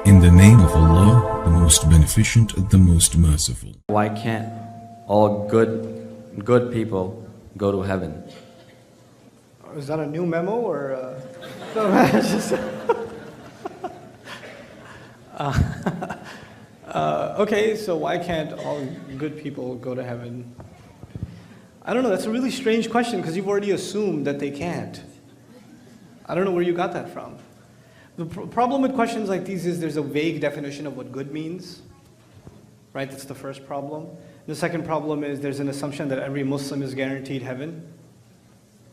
In the name of Allah, the most beneficent, the most merciful. Why can't all good people go to heaven? Is that a new memo or? Okay, so why can't all good people go to heaven? I don't know, that's a really strange question because you've already assumed that they can't. I don't know where you got that from. The problem with questions like these is there's a vague definition of what good means. Right, that's the first problem. The second problem is there's an assumption that every Muslim is guaranteed heaven.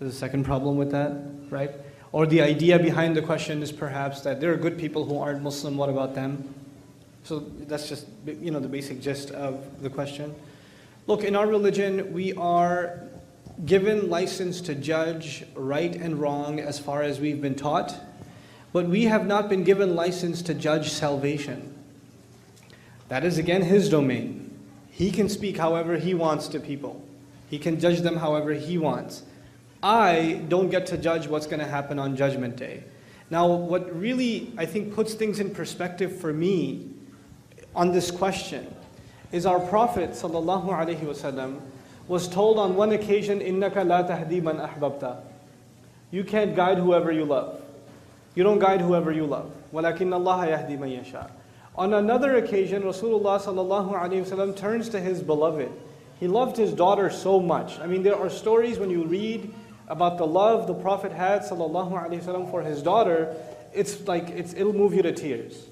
There's a second problem with that, right? Or the idea behind the question is perhaps that there are good people who aren't Muslim, what about them? So that's just, the basic gist of the question. Look, in our religion, we are given license to judge right and wrong as far as we've been taught, but we have not been given license to judge salvation. That is again His domain. He can speak however He wants to people. He can judge them however He wants. I don't get to judge what's going to happen on Judgment Day. Now, what really, I think, puts things in perspective for me on this question is our Prophet ﷺ was told on one occasion, إِنَّكَ لَا تَهْدِي مَنْ أَحْبَبْتَ. You can't guide whoever you love. You don't guide whoever you love. وَلَكِنَّ اللَّهَ يَهْدِي مَنْ يَشَاءُ. On another occasion, Rasulullah ﷺ turns to his beloved. He loved his daughter so much. I mean, there are stories when you read about the love the Prophet had ﷺ for his daughter, it'll move you to tears.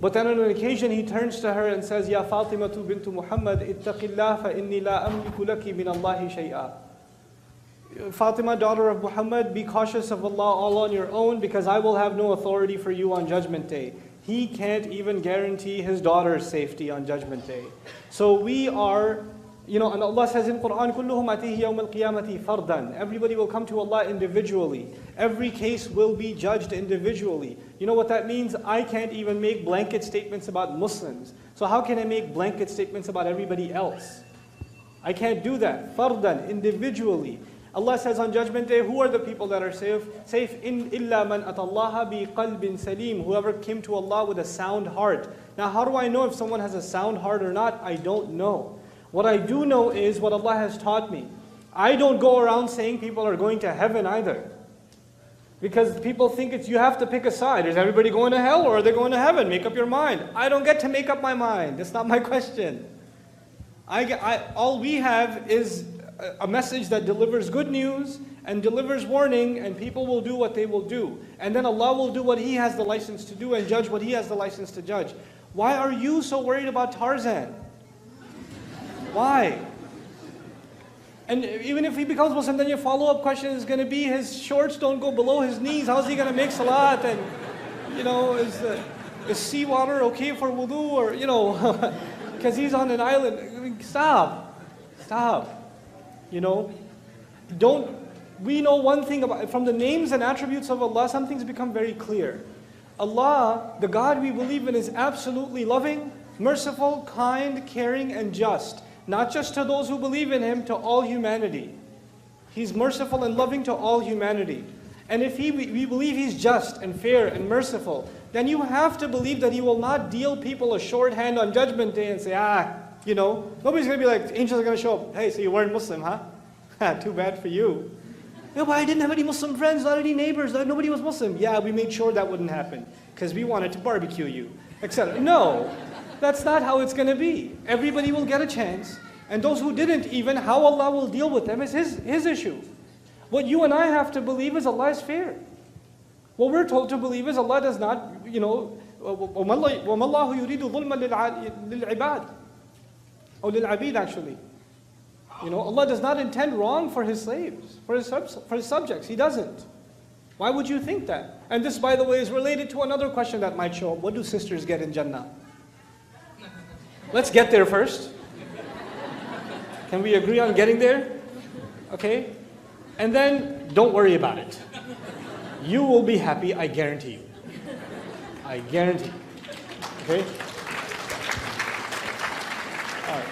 But then on an occasion he turns to her and says, Ya Fatimatu bintu Muhammad, ittaqillah fa inni la amliku laki min Allahi shay'a. Fatima, daughter of Muhammad, be cautious of Allah all on your own because I will have no authority for you on Judgment Day. He can't even guarantee his daughter's safety on Judgment Day. So we are, and Allah says in Quran, كُلُّهُمْ أَتِيهِ يَوْمَ الْقِيَامَةِ فَرْدًا. Everybody will come to Allah individually. Every case will be judged individually. You know what that means? I can't even make blanket statements about Muslims. So how can I make blanket statements about everybody else? I can't do that. Fardan, individually. Allah says on Judgment Day, who are the people that are safe? Safe in إِلَّا مَنْ أَتَى اللَّهَ بِقَلْبٍ سَلِيمٍ. Whoever came to Allah with a sound heart. Now how do I know if someone has a sound heart or not? I don't know. What I do know is what Allah has taught me. I don't go around saying people are going to heaven either. Because people think you have to pick a side. Is everybody going to hell or are they going to heaven? Make up your mind. I don't get to make up my mind. That's not my question. All we have is a message that delivers good news and delivers warning, and people will do what they will do. And then Allah will do what He has the license to do and judge what He has the license to judge. Why are you so worried about Tarzan? Why? And even if he becomes Muslim, then your follow-up question is going to be his shorts don't go below his knees. How's he going to make salat? And, is seawater okay for wudu? Or, because he's on an island. I mean, stop. We know one thing from the names and attributes of Allah, some things become very clear. Allah, the God we believe in, is absolutely loving, merciful, kind, caring, and just. Not just to those who believe in Him, to all humanity. He's merciful and loving to all humanity. And if we believe He's just and fair and merciful, then you have to believe that He will not deal people a shorthand on Judgment Day and say, nobody's going to be like, angels are going to show up. Hey, so you weren't Muslim, huh? Too bad for you. No, but I didn't have any Muslim friends, not any neighbors, nobody was Muslim. Yeah, we made sure that wouldn't happen because we wanted to barbecue you, etc. No. That's not how it's going to be. Everybody will get a chance. And those who didn't, even how Allah will deal with them is His issue. What you and I have to believe is Allah is fair. What we're told to believe is Allah does not, وَمَا اللَّهُ يُرِيدُ ظُلْمًا لِلْعِبَادِ Or لِلْعَبِيدِ actually. Allah does not intend wrong for His slaves, for His subjects. He doesn't. Why would you think that? And this, by the way, is related to another question that might show up. What do sisters get in Jannah? Let's get there first. Can we agree on getting there? Okay? And then, don't worry about it. You will be happy, I guarantee you. I guarantee. Okay? All right.